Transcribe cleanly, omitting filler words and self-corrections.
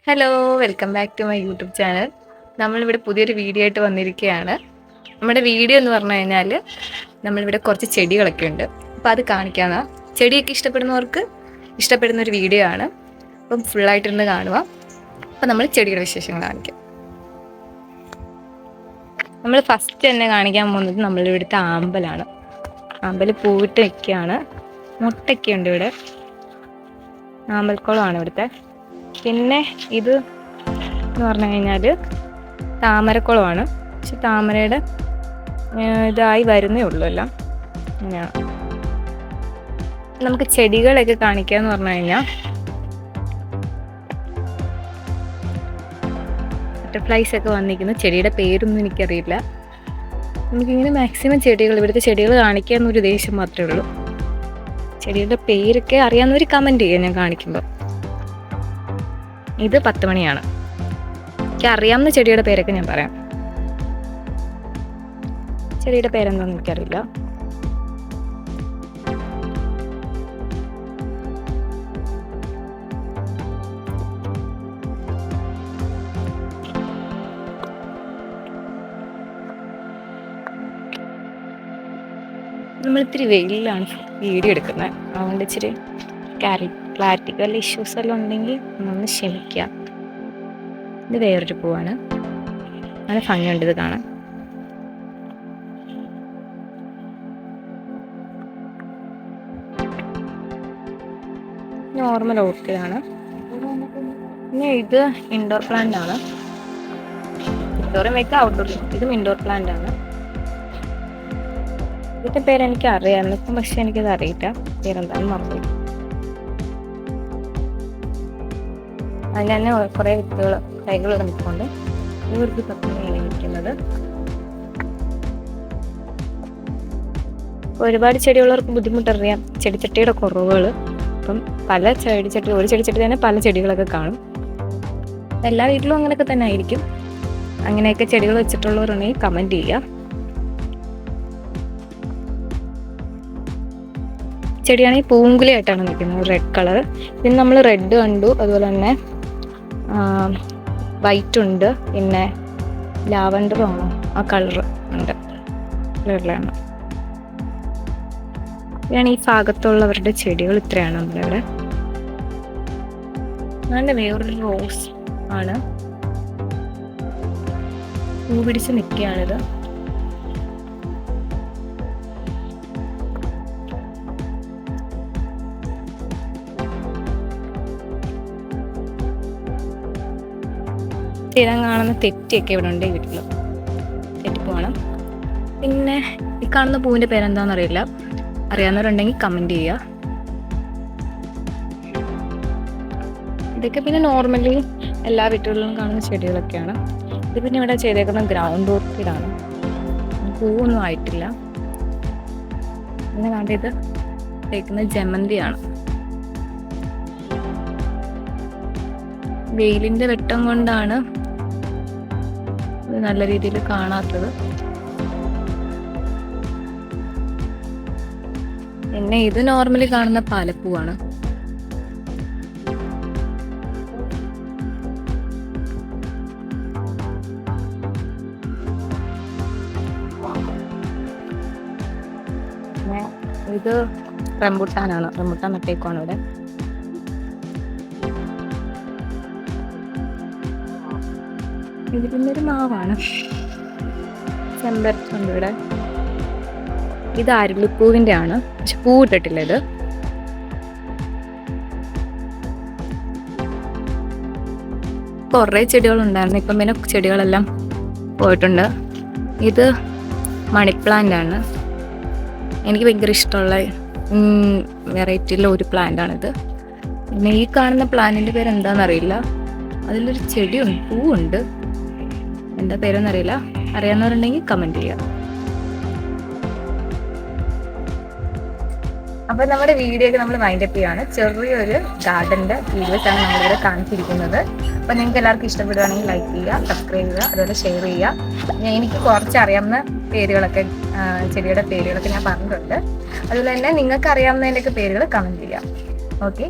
Hello, welcome back to my YouTube channel. നമ്മളിവിടെ പുതിയൊരു video ആയിട്ട് വന്നിരിക്കുകയാണ്. നമ്മുടെ വീഡിയോ എന്ന് പറഞ്ഞു കഴിഞ്ഞാൽ നമ്മളിവിടെ കുറച്ച് ചെടികളൊക്കെ ഉണ്ട്, അപ്പോൾ അത് കാണിക്കാനാ. ചെടിയൊക്കെ ഇഷ്ടപ്പെടുന്നവർക്ക് ഇഷ്ടപ്പെടുന്ന ഒരു വീഡിയോ ആണ്. അപ്പം ഫുള്ളായിട്ടിരുന്ന് കാണുക. അപ്പം നമ്മൾ ചെടിയുടെ വിശേഷങ്ങൾ കാണിക്കാം. നമ്മൾ ഫസ്റ്റ് തന്നെ കാണിക്കാൻ പോകുന്നത് നമ്മളിവിടുത്തെ ആമ്പലാണ്. ആമ്പൽ പൂവിട്ട് നിൽക്കുകയാണ്. മുട്ടൊക്കെ ഉണ്ട് ഇവിടെ. ആമ്പൽക്കുളമാണ് ഇവിടുത്തെ. പിന്നെ ഇത് എന്ന് പറഞ്ഞു കഴിഞ്ഞാൽ താമരക്കുളമാണ്. പക്ഷെ താമരയുടെ ഇതായി വരുന്നേ ഉള്ളൂ എല്ലാം. അങ്ങനെയാണ്. നമുക്ക് ചെടികളൊക്കെ കാണിക്കുക എന്ന് പറഞ്ഞു കഴിഞ്ഞാൽ ബട്ടർഫ്ലൈസ് ഒക്കെ വന്നിരിക്കുന്നു. ചെടിയുടെ പേരൊന്നും എനിക്കറിയില്ല. നമുക്കിങ്ങനെ മാക്സിമം ചെടികൾ, ഇവിടുത്തെ ചെടികൾ കാണിക്കുക എന്നൊരു ഉദ്ദേശം മാത്രമേ ഉള്ളൂ. ചെടിയുടെ പേരൊക്കെ അറിയാവുന്നവർ കമൻറ്റ് ചെയ്യുക ഞാൻ കാണിക്കുമ്പോൾ. ഇത് 10 മണിയാണ്. എനിക്ക് അറിയാവുന്ന ചെടിയുടെ പേരൊക്കെ ഞാൻ പറയാം. ചെടിയുടെ പേരെന്താണെന്ന് എനിക്കറിയില്ല. നമ്മളിത്തിരി വെയിലാണ് വീഡിയോ എടുക്കുന്നത്, അതുകൊണ്ട് ഇച്ചിരി ക്ലാരിറ്റിക്കൽ ഇഷ്യൂസ് എല്ലാം ഉണ്ടെങ്കിൽ ഒന്ന് ക്ഷമിക്കുക. ഇത് വേറൊരു പൂവാണ്. നല്ല ഭംഗിയുണ്ട് ഇത് കാണാൻ. നോർമൽ ഓർക്കിഡാണ്. പിന്നെ ഇത് ഇൻഡോർ പ്ലാന്റ് ആണ്. ഇൻഡോറും വെക്കാം, ഔട്ട്ഡോറും. ഇതും ഇൻഡോർ പ്ലാന്റ് ആണ്. ഇതിൻ്റെ പേരെനിക്ക് അറിയാം, പക്ഷെ എനിക്കത് അറിയില്ല പേരെന്താണെന്ന് മറന്നു. അതിന് തന്നെ കുറേ വിത്തുകൾ തൈകൾ നിൽക്കുന്നുണ്ട്. ഇവർക്ക് തപ്പണിയാണ് ഇരിക്കുന്നത്. ഒരുപാട് ചെടിയുള്ളവർക്ക് ബുദ്ധിമുട്ടറിയാം, ചെടിച്ചട്ടിയുടെ കുറവുകൾ. അപ്പം പല ചെടിച്ചട്ടി, ഒരു ചെടിച്ചട്ടി തന്നെ പല ചെടികളൊക്കെ കാണും. എല്ലാ വീട്ടിലും അങ്ങനെയൊക്കെ തന്നെ ആയിരിക്കും. അങ്ങനെയൊക്കെ ചെടികൾ വെച്ചിട്ടുള്ളവരുണ്ടെങ്കിൽ കമൻറ്റ് ചെയ്യുക. ചെടിയാണെങ്കിൽ പൂങ്കുലയായിട്ടാണ് നിൽക്കുന്നത്, റെഡ് കളർ. പിന്നെ നമ്മൾ റെഡ് കണ്ടു, അതുപോലെ തന്നെ വൈറ്റ് ഉണ്ട്, പിന്നെ ലാവൻഡർ ആണോ ആ കളർ ഉണ്ട്, കളറിലാണ്. ഇതാണ് ഈ ഭാഗത്തുള്ളവരുടെ ചെടികൾ. ഇത്രയാണ് നമ്മളിവിടെ. നല്ല വേറൊരു റോസ് ആണ്, പൂ പിടിച്ച് നിൽക്കുകയാണിത്. സ്ഥിരം കാണുന്ന തെറ്റിയൊക്കെ ഇവിടെ ഉണ്ട് ഈ വീട്ടിൽ. തെറ്റിപ്പോണം. പിന്നെ ഈ കാണുന്ന പൂവിൻ്റെ പേരെന്താണെന്ന് അറിയില്ല, അറിയാവുന്നവരുണ്ടെങ്കിൽ കമൻറ്റ് ചെയ്യുക. ഇതൊക്കെ പിന്നെ നോർമലി എല്ലാ വീട്ടുകളിലും കാണുന്ന ചെടികളൊക്കെയാണ്. ഇത് പിന്നെ ഇവിടെ ചെയ്തേക്കുന്ന ഗ്രൗണ്ട് ഓർക്കിഡാണ്. പൂവൊന്നും ആയിട്ടില്ല. പിന്നെ കണ്ടിത് തേക്കുന്ന ജമന്തിയാണ്. വെയിലിൻ്റെ വെട്ടം കൊണ്ടാണ് നല്ല രീതിയിൽ കാണാത്തത്. പിന്നെ ഇത് നോർമലി കാണുന്ന പാലപ്പൂവാണ്. പിന്നെ ഇത് റംബുട്ടാനാണ്. റംബുട്ടാൻ നട്ടേക്കുവാണ് ഇവിടെ. ഇത് പിന്നെ ഒരു മാവാണ്. ചെമ്പരത്തുണ്ട് ഇവിടെ. ഇത് അരുളിപ്പൂവിൻ്റെ ആണ്, പക്ഷെ പൂ ഇട്ടിട്ടില്ല. ഇത് കുറേ ചെടികളുണ്ടായിരുന്നു, ഇപ്പം പിന്നെ ചെടികളെല്ലാം പോയിട്ടുണ്ട്. ഇത് മണിപ്ലാന്റ് ആണ്. എനിക്ക് ഭയങ്കര ഇഷ്ടമുള്ള വെറൈറ്റിയിലുള്ള ഒരു പ്ലാന്റ് ആണിത്. പിന്നെ ഈ കാണുന്ന പ്ലാന്റിൻ്റെ പേര് എന്താണെന്നറിയില്ല. അതിലൊരു ചെടിയുണ്ട്, പൂവുണ്ട്. എന്താ പേരൊന്നും അറിയില്ല. അറിയാവുന്നവരുണ്ടെങ്കിൽ കമൻറ്റ് ചെയ്യുക. അപ്പോൾ നമ്മുടെ വീഡിയോ ഒക്കെ നമ്മൾ വൈൻഡപ്പ് ചെയ്യുകയാണ്. ചെറിയൊരു ഗാർഡൻ്റെ വീഡിയോസാണ് നമ്മളിവിടെ കാണിച്ചിരിക്കുന്നത്. അപ്പോൾ നിങ്ങൾക്ക് എല്ലാവർക്കും ഇഷ്ടപ്പെടുകയാണെങ്കിൽ ലൈക്ക് ചെയ്യുക, സബ്സ്ക്രൈബ് ചെയ്യുക, അതുപോലെ ഷെയർ ചെയ്യുക. എനിക്ക് കുറച്ച് അറിയാവുന്ന പേരുകളൊക്കെ, ചെടിയുടെ പേരുകളൊക്കെ ഞാൻ പറഞ്ഞിട്ടുണ്ട്. അതുപോലെ തന്നെ നിങ്ങൾക്ക് അറിയാവുന്നതിൻ്റെയൊക്കെ പേരുകൾ കമൻറ്റ് ചെയ്യുക. ഓക്കെ.